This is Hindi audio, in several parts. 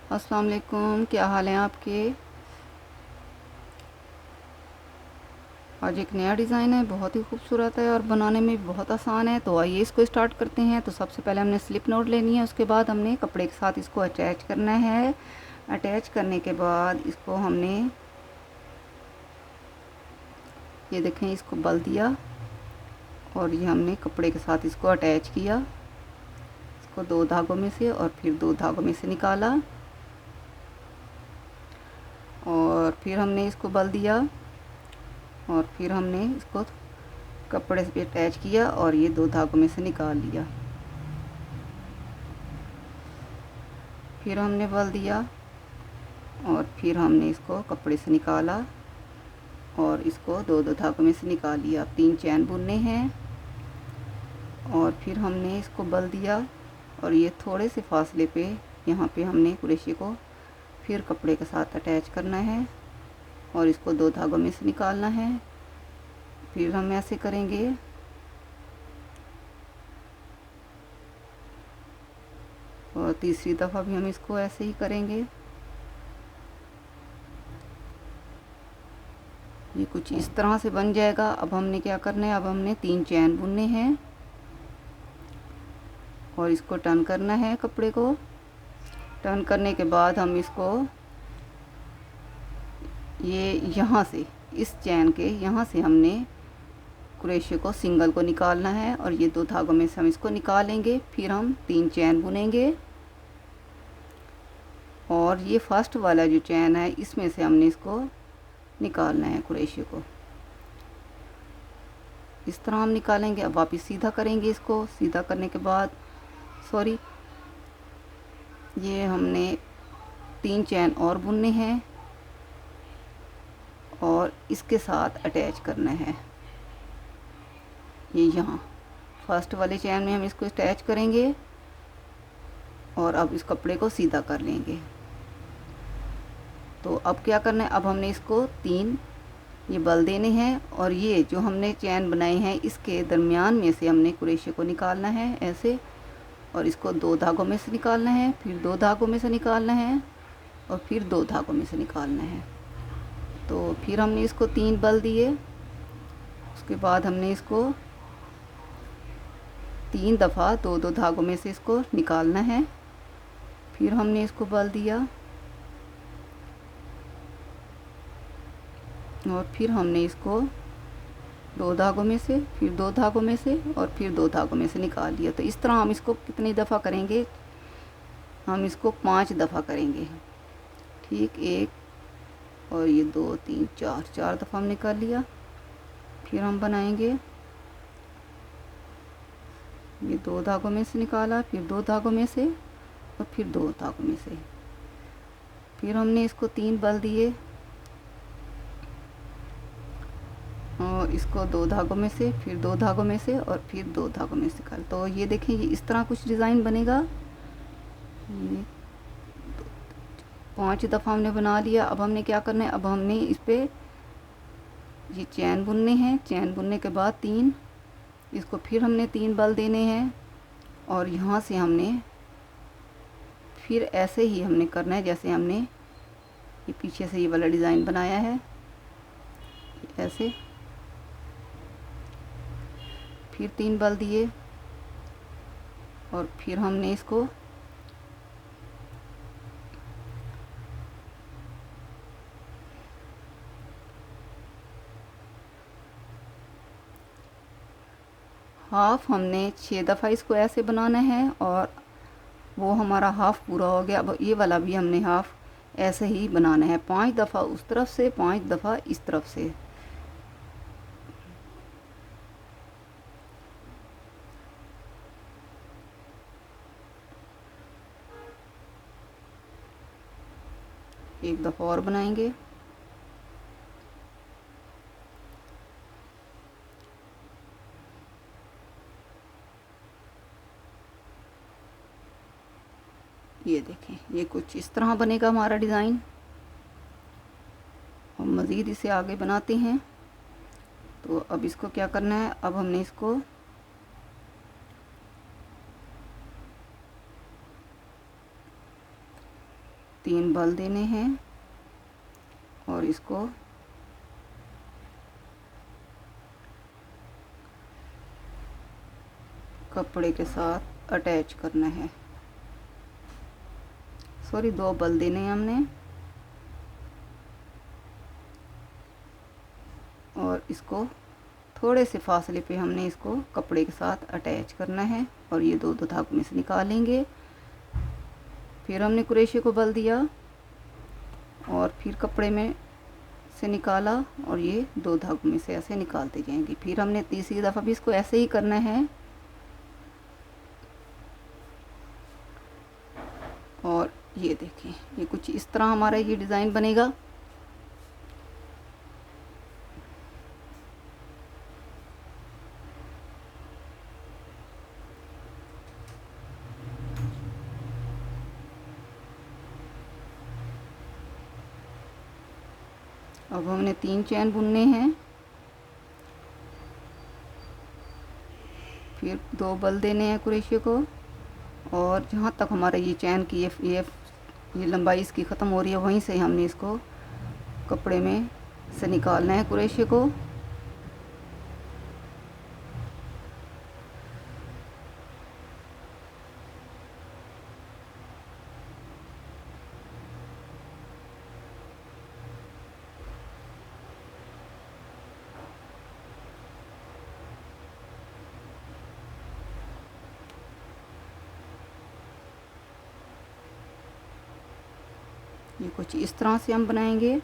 अस्सलाम वालेकुम, क्या हाल हैं आपके। आज एक नया डिज़ाइन है, बहुत ही खूबसूरत है और बनाने में भी बहुत आसान है। तो आइए इसको स्टार्ट करते हैं। तो सबसे पहले हमने स्लिप नॉट लेनी है, उसके बाद हमने कपड़े के साथ इसको अटैच करना है। अटैच करने के बाद इसको हमने ये देखें इसको बल दिया और ये हमने कपड़े के साथ इसको अटैच किया। इसको 2 धागों में से और फिर 2 धागों में से निकाला और फिर हमने इसको बल दिया और फिर हमने इसको कपड़े से अटैच किया और ये 2 धागों में से निकाल लिया। फिर हमने बल दिया और फिर हमने इसको कपड़े से निकाला और इसको 2 धागों में से निकाल लिया। 3 चैन बुनने हैं और फिर हमने इसको बल दिया और ये थोड़े से फासले पे यहाँ पे हमने कुरेशी को फिर कपड़े के साथ अटैच करना है और इसको 2 धागों में से निकालना है। फिर हम ऐसे करेंगे और तीसरी दफ़ा भी हम इसको ऐसे ही करेंगे। ये कुछ इस तरह से बन जाएगा। अब हमने क्या करना है, अब हमने 3 चैन बुनने हैं और इसको टर्न करना है। कपड़े को टर्न करने के बाद हम इसको ये यहाँ से इस चैन के यहाँ से हमने कुरेशी को सिंगल को निकालना है और ये 2 धागों में से हम इसको निकालेंगे। फिर हम 3 चैन बुनेंगे और ये फर्स्ट वाला जो चैन है इसमें से हमने इसको निकालना है कुरेशी को। इस तरह हम निकालेंगे। अब वापस सीधा करेंगे। इसको सीधा करने के बाद ये हमने 3 चैन और बुनने हैं और इसके साथ अटैच करना है। ये यहाँ फर्स्ट वाले चैन में हम इसको अटैच करेंगे और अब इस कपड़े को सीधा कर लेंगे। तो अब क्या करना है, अब हमने इसको 3 ये बल देने हैं और ये जो हमने चैन बनाए हैं इसके दरमियान में से हमने कुरेशी को निकालना है ऐसे और इसको 2 धागों में से निकालना है, फिर 2 धागों में से निकालना है और फिर 2 धागों में से निकालना है। तो फिर हमने इसको 3 बल दिए। उसके बाद हमने इसको 3 दफ़ा 2-2 धागों में से इसको निकालना है। फिर हमने इसको बल दिया और फिर हमने इसको 2 धागों में से, फिर 2 धागों में से और फिर 2 धागों में से निकाल लिया। तो इस तरह हम इसको कितनी दफ़ा करेंगे, हम इसको 5 दफ़ा करेंगे। ठीक, 1 और ये 2 3 4 दफ़ा हमने कर लिया। फिर हम बनाएंगे ये 2 धागों में से निकाला, फिर 2 धागों में से और फिर 2 धागों में से। फिर हमने इसको 3 बल दिए और इसको 2 धागों में से, फिर 2 धागों में से और फिर 2 धागों में से कर। तो ये देखें ये इस तरह कुछ डिज़ाइन बनेगा। ये 5 दफ़ा हमने बना लिया। अब हमने क्या करना है, अब हमने इस पे ये चैन बुनने हैं। चैन बुनने के बाद 3 इसको फिर हमने 3 बल देने हैं और यहाँ से हमने फिर ऐसे ही हमने करना है जैसे हमने ये पीछे से ये वाला डिज़ाइन बनाया है ऐसे। फिर 3 बल दिए और फिर हमने इसको हाफ हमने 6 दफ़ा इसको ऐसे बनाना है और वो हमारा हाफ पूरा हो गया। अब ये वाला भी हमने हाफ ऐसे ही बनाना है। 5 दफ़ा उस तरफ से, 5 दफ़ा इस तरफ से। एक दफ़ा और बनाएंगे। ये देखें ये कुछ इस तरह बनेगा हमारा डिज़ाइन। हम मज़ीद इसे आगे बनाते हैं। तो अब इसको क्या करना है, अब हमने इसको 3 बल देने हैं और इसको कपड़े के साथ अटैच करना है। सॉरी, 2 बल देने हैं हमने और इसको थोड़े से फासले पे हमने इसको कपड़े के साथ अटैच करना है और ये 2 धागों में से निकालेंगे। फिर हमने क्रोशे को बल दिया और फिर कपड़े में से निकाला और ये 2 धागों में से ऐसे निकालते जाएंगे। फिर हमने तीसरी दफ़ा भी इसको ऐसे ही करना है और ये देखें, ये कुछ इस तरह हमारा ये डिज़ाइन बनेगा। अब हमने 3 चैन बुनने हैं, फिर 2 बल देने हैं क्रोशे को और जहाँ तक हमारा ये चैन की ये लंबाई इसकी ख़त्म हो रही है वहीं से हमने इसको कपड़े में से निकालना है क्रोशे को। ये कुछ इस तरह से हम बनाएंगे।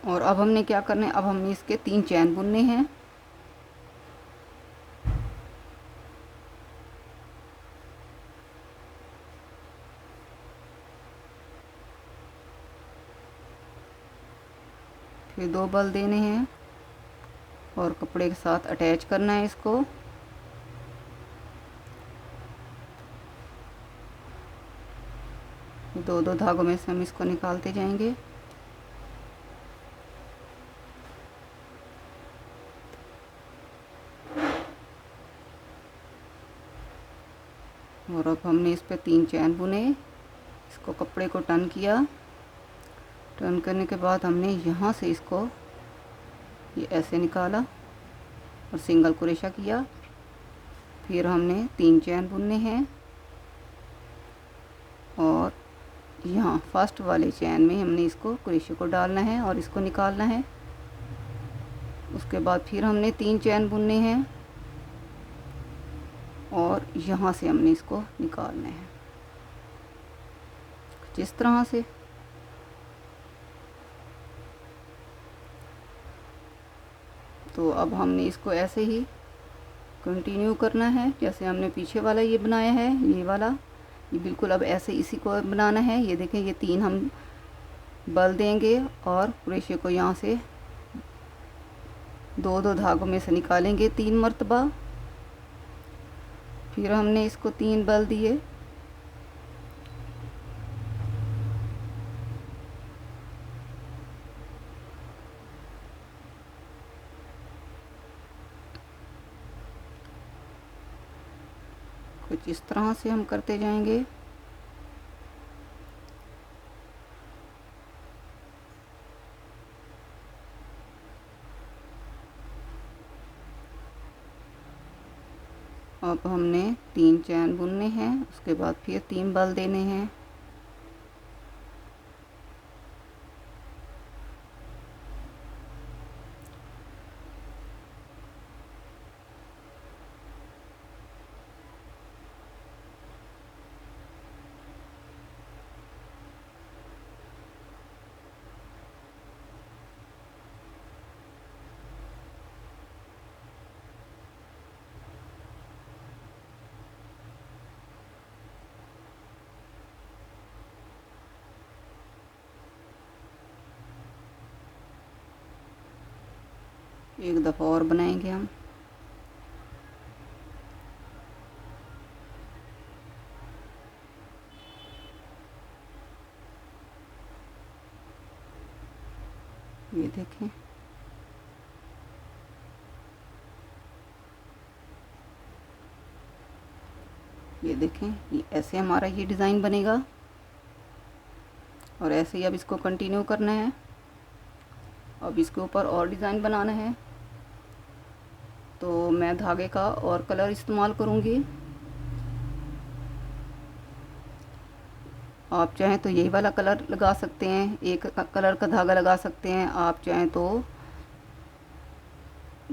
और अब हमने क्या करना है, अब हमने इसके 3 चैन बुनने हैं। फिर 2 बल देने हैं और कपड़े के साथ अटैच करना है इसको। दो धागों में से हम इसको निकालते जाएंगे। और अब हमने इस पे 3 चैन बुने, इसको कपड़े को टर्न किया। टर्न करने के बाद हमने यहाँ से इसको ये ऐसे निकाला और सिंगल क्रोशा किया। फिर हमने 3 चैन बुनने हैं और यहाँ फर्स्ट वाले चैन में हमने इसको क्रोशे को डालना है और इसको निकालना है। उसके बाद फिर हमने 3 चैन बुनने हैं और यहाँ से हमने इसको निकालना है जिस तरह से। तो अब हमने इसको ऐसे ही कंटिन्यू करना है जैसे हमने पीछे वाला ये बनाया है, ये वाला ये बिल्कुल अब ऐसे इसी को बनाना है। ये देखें, ये 3 हम बल देंगे और क्रोशे को यहाँ से 2 धागों में से निकालेंगे 3 मर्तबा। फिर हमने इसको 3 बल दिए कुछ इस तरह से हम करते जाएंगे। अब हमने 3 चैन बुनने हैं, उसके बाद फिर 3 बल देने हैं। एक दफ़ा और बनाएंगे हम। ये देखें, ये देखें, ये ऐसे हमारा ये डिज़ाइन बनेगा और ऐसे ही अब इसको कंटिन्यू करना है। अब इसके ऊपर और डिज़ाइन बनाना है तो मैं धागे का और कलर इस्तेमाल करूँगी। आप चाहें तो यही वाला कलर लगा सकते हैं, एक कलर का धागा लगा सकते हैं। आप चाहें तो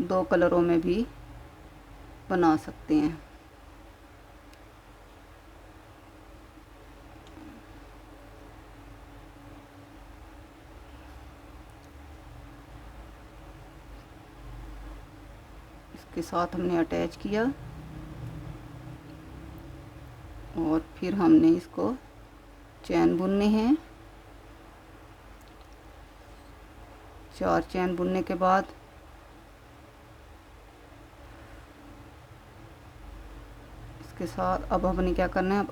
2 कलरों में भी बना सकते हैं। इसके साथ हमने अटैच किया और फिर हमने इसको चैन बुनने हैं। 4 चैन बुनने के बाद इसके साथ अब हमने क्या करना है,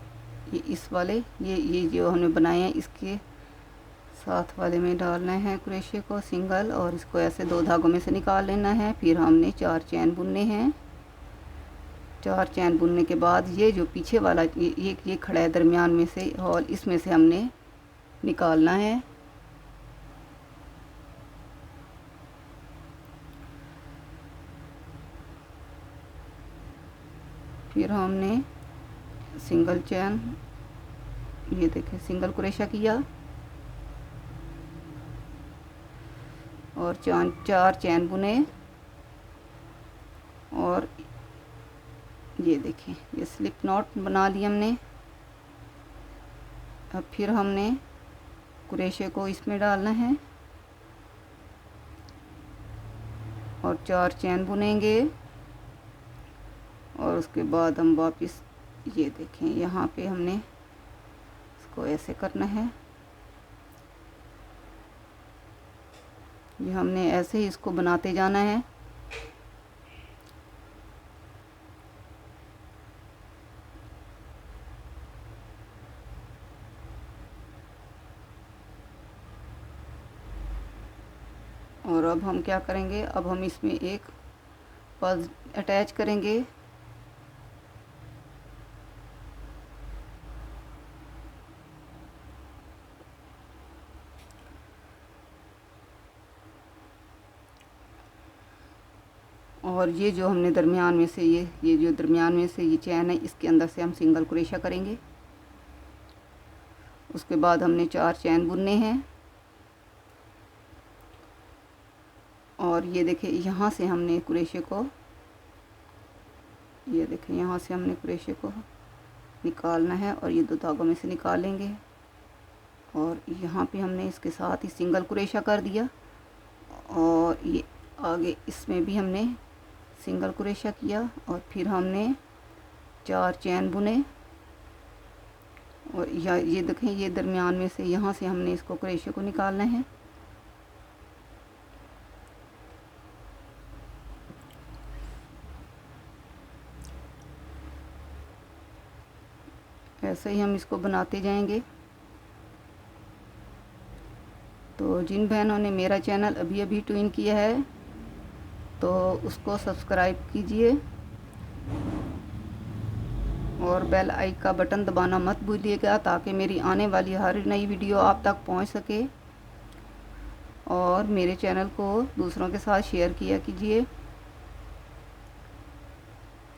ये इस वाले ये जो हमने बनाए हैं इसके साथ वाले में डालना है क्रोशे को सिंगल, और इसको ऐसे 2 धागों में से निकाल लेना है। फिर हमने 4 चैन बुनने हैं। 4 चैन बुनने के बाद ये जो पीछे वाला ये खड़ा है दरमियान में से हॉल, इसमें से हमने निकालना है। फिर हमने सिंगल चैन, ये देखें, सिंगल क्रोशा किया और 4 चैन बुने और ये देखें, ये स्लिप नॉट बना लिया हमने। अब फिर हमने क्रोशे को इसमें डालना है और 4 चैन बुनेंगे और उसके बाद हम वापस, ये देखें, यहाँ पे हमने इसको ऐसे करना है। ये हमने ऐसे ही इसको बनाते जाना है। और अब हम क्या करेंगे, अब हम इसमें एक पल्स अटैच करेंगे। और ये जो हमने दरमियान में से ये जो दरमियान में से ये चैन है, इसके अंदर से हम सिंगल क्रोशा करेंगे। उसके बाद हमने 4 चैन बुनने हैं और ये देखिए, यहाँ से हमने क्रोशे को, ये देखें, यहाँ से हमने क्रोशे को निकालना है और ये 2 धागों में से निकालेंगे और यहाँ पे हमने इसके साथ ही सिंगल क्रोशा कर दिया और ये आगे इसमें भी हमने सिंगल क्रोशा किया और फिर हमने 4 चैन बुने और ये देखें, ये दरमियान में से यहाँ से हमने इसको क्रोशे को निकालना है। ऐसे ही हम इसको बनाते जाएंगे। तो जिन बहनों ने मेरा चैनल अभी अभी ट्विन किया है तो उसको सब्सक्राइब कीजिए और बेल आइकन का बटन दबाना मत भूलिएगा ताकि मेरी आने वाली हर नई वीडियो आप तक पहुंच सके। और मेरे चैनल को दूसरों के साथ शेयर किया कीजिए।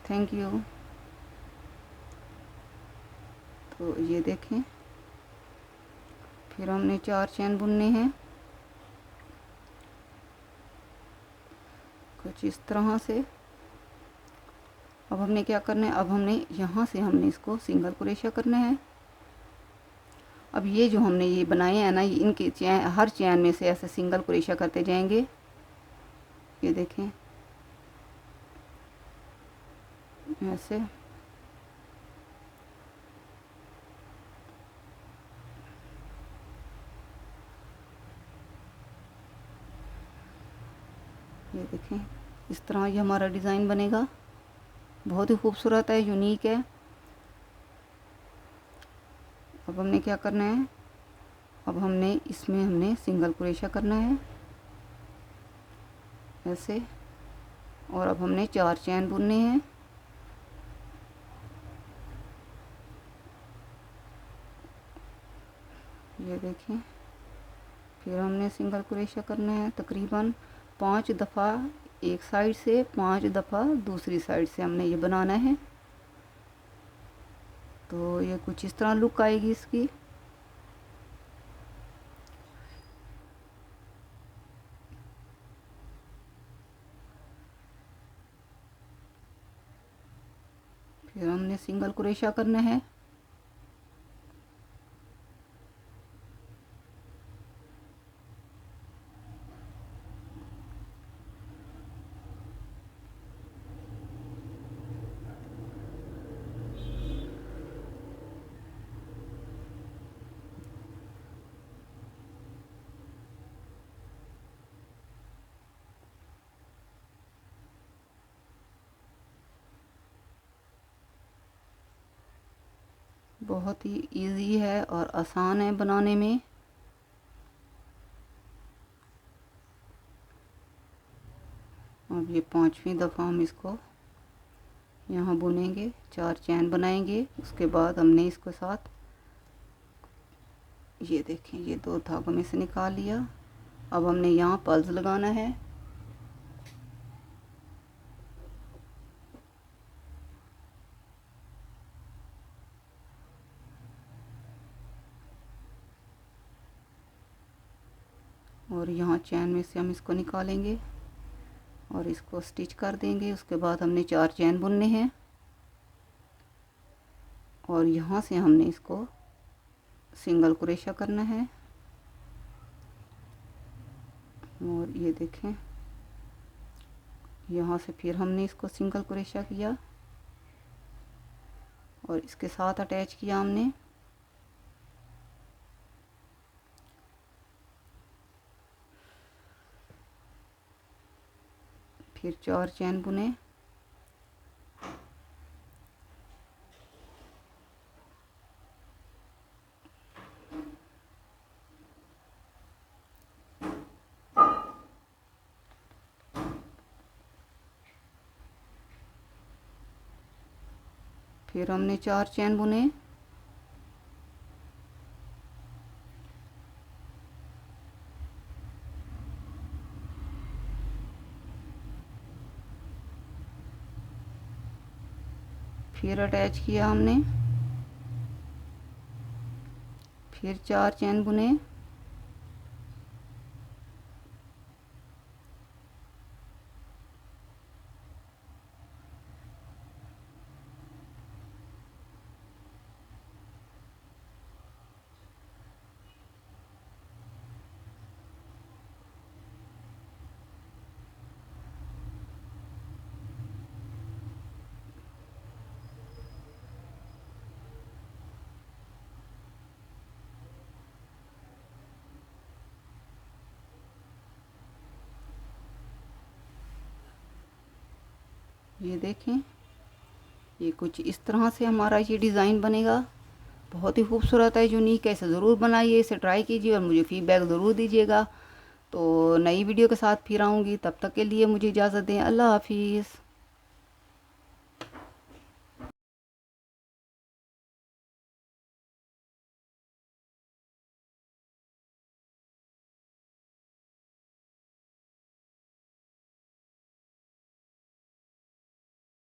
Thank you. तो ये देखें, फिर हमने 4 चैन बुनने हैं कुछ इस तरह से। अब हमने क्या करना है, अब हमने यहाँ से हमने इसको सिंगल क्रोशा करना है। अब ये जो हमने ये बनाए हैं ना, ये इनके चैन, हर चैन में से ऐसे सिंगल क्रोशा करते जाएंगे। ये देखें, ऐसे ये देखें, इस तरह ये हमारा डिज़ाइन बनेगा। बहुत ही खूबसूरत है, यूनिक है। अब हमने क्या करना है, अब हमने इसमें हमने सिंगल क्रोशा करना है ऐसे, और अब हमने 4 चैन बुनने हैं ये देखें, फिर हमने सिंगल क्रोशिया करना है तकरीबन 5 दफ़ा एक साइड से, 5 दफ़ा दूसरी साइड से हमने ये बनाना है। तो ये कुछ इस तरह लुक आएगी इसकी। फिर हमने सिंगल क्रोशिया करना है। बहुत ही इजी है और आसान है बनाने में। अब ये 5वीं दफ़ा हम इसको यहाँ बुनेंगे, 4 चैन बनाएंगे। उसके बाद हमने इसको साथ ये देखें, ये 2 धागों में से निकाल लिया। अब हमने यहाँ पल्स लगाना है। और यहाँ चैन में से हम इसको निकालेंगे और इसको स्टिच कर देंगे। उसके बाद हमने 4 चैन बुनने हैं और यहाँ से हमने इसको सिंगल क्रोशिया करना है। और ये देखें, यहाँ से फिर हमने इसको सिंगल क्रोशिया किया और इसके साथ अटैच किया हमने। फिर 4 चैन बुने। फिर हमने 4 चैन बुने। फिर अटैच किया हमने। फिर 4 चैन बुने। ये देखें, ये कुछ इस तरह से हमारा ये डिज़ाइन बनेगा। बहुत ही खूबसूरत है, यूनिक है। इसे ज़रूर बनाइए, इसे ट्राई कीजिए और मुझे फीडबैक ज़रूर दीजिएगा। तो नई वीडियो के साथ फिर आऊँगी, तब तक के लिए मुझे इजाज़त दें। अल्लाह हाफिज़।